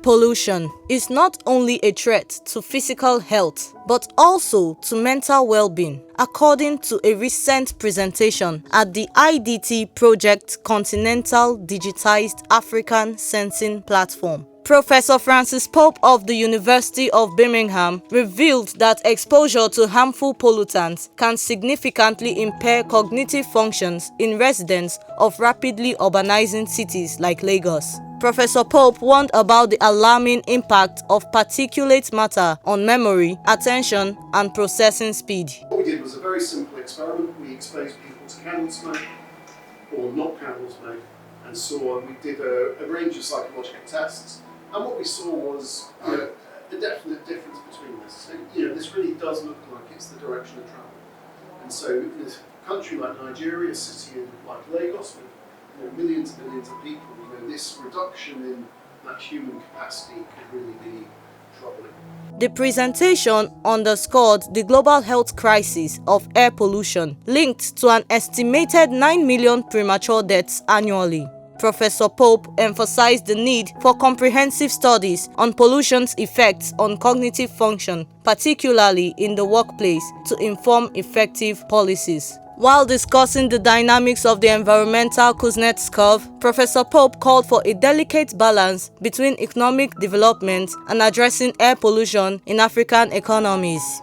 pollution is not only a threat to physical health, but also to mental well-being, according to a recent presentation at the IDT Project Continental Digitized African Sensing Platform. Professor Francis Pope of the University of Birmingham revealed that exposure to harmful pollutants can significantly impair cognitive functions in residents of rapidly urbanizing cities like Lagos. Professor Pope warned about the alarming impact of particulate matter on memory, attention, and processing speed. What we did was a very simple experiment. We exposed people to candle smoke or not candle smoke and so on. We did a range of psychological tests, and what we saw was a definite difference between this. So, this really does look like it's the direction of travel. And so in a country like Nigeria, a city like Lagos with millions and millions of people, this reduction in that human capacity could really be troubling. The presentation underscored the global health crisis of air pollution, linked to an estimated 9 million premature deaths annually. Professor Pope emphasized the need for comprehensive studies on pollution's effects on cognitive function, particularly in the workplace, to inform effective policies. While discussing the dynamics of the environmental Kuznets curve, Professor Pope called for a delicate balance between economic development and addressing air pollution in African economies.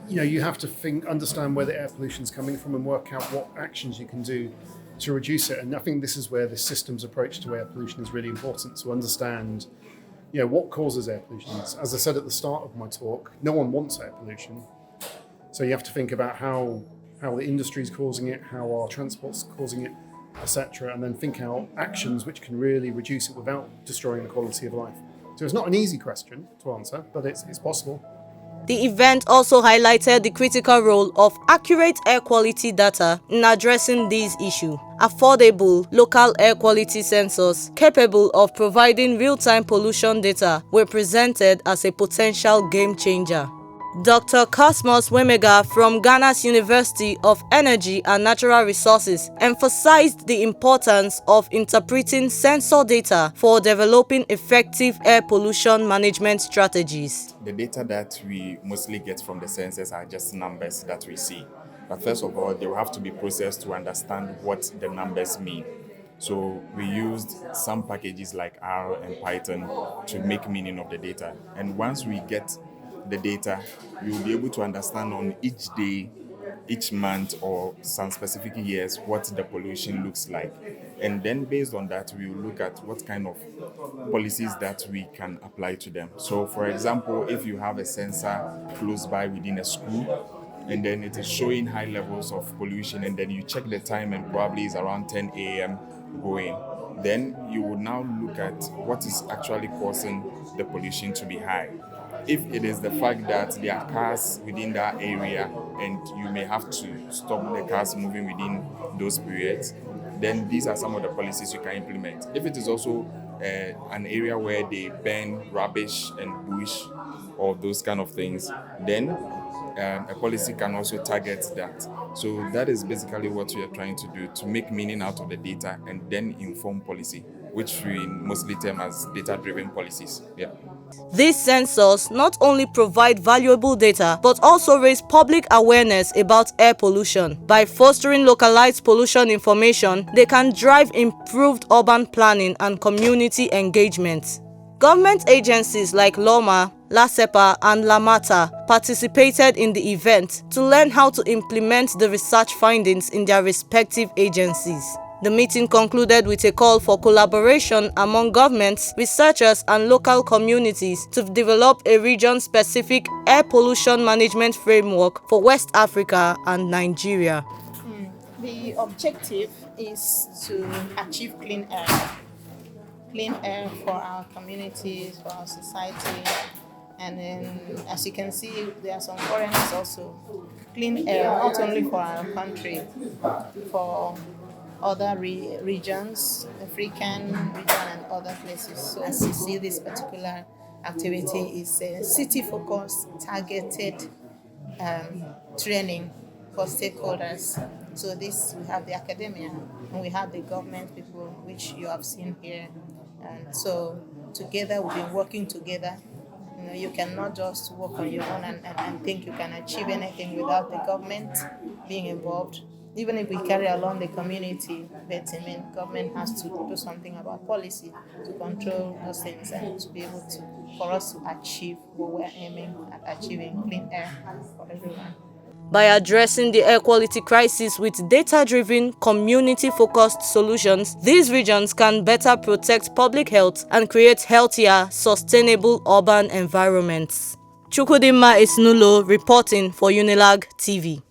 You have to understand where the air pollution is coming from and work out what actions you can do to reduce it. And I think this is where the systems approach to air pollution is really important, to understand what causes air pollution. As I said at the start of my talk, no one wants air pollution. So you have to think about how the industry is causing it, how our transport's causing it, etc., and then think out actions which can really reduce it without destroying the quality of life. So it's not an easy question to answer, but it's possible. The event also highlighted the critical role of accurate air quality data in addressing these issues. Affordable, local air quality sensors capable of providing real-time pollution data were presented as a potential game changer. Dr. Cosmos Wemega from Ghana's University of Energy and Natural Resources emphasized the importance of interpreting sensor data for developing effective air pollution management strategies. The data that we mostly get from the sensors are just numbers that we see. But first of all, they will have to be processed to understand what the numbers mean. So we used some packages like R and Python to make meaning of the data. And once we get the data, we will be able to understand on each day, each month, or some specific years what the pollution looks like. And then based on that, we will look at what kind of policies that we can apply to them. So for example, if you have a sensor close by within a school, and then it is showing high levels of pollution, and then you check the time and probably is around 10 a.m. going, then you will now look at what is actually causing the pollution to be high. If it is the fact that there are cars within that area and you may have to stop the cars moving within those periods, then these are some of the policies you can implement. If it is also an area where they burn rubbish and bush or those kind of things, then a policy can also target that. So that is basically what we are trying to do, to make meaning out of the data and then inform policy, which we mostly term as data-driven policies. Yeah. These sensors not only provide valuable data, but also raise public awareness about air pollution. By fostering localized pollution information, they can drive improved urban planning and community engagement. Government agencies like LOMA, LASEPA, and LAMATA participated in the event to learn how to implement the research findings in their respective agencies. The meeting concluded with a call for collaboration among governments, researchers, and local communities to develop a region-specific air pollution management framework for West Africa and Nigeria. The objective is to achieve clean air for our communities, for our society, and then, as you can see, there are some foreigners also. Clean air, not only for our country, for other regions, African region and other places. So as you see, this particular activity is a city-focused, targeted training for stakeholders. So this, we have the academia and we have the government people, which you have seen here. And so together, we've been working together. You cannot just work on your own and think you can achieve anything without the government being involved. Even if we carry along the community, but government has to do something about policy to control those things and to be able to, for us to achieve what we're aiming at achieving, clean air for everyone. By addressing the air quality crisis with data-driven, community-focused solutions, these regions can better protect public health and create healthier, sustainable urban environments. Chukwudimma Isnulo reporting for Unilag TV.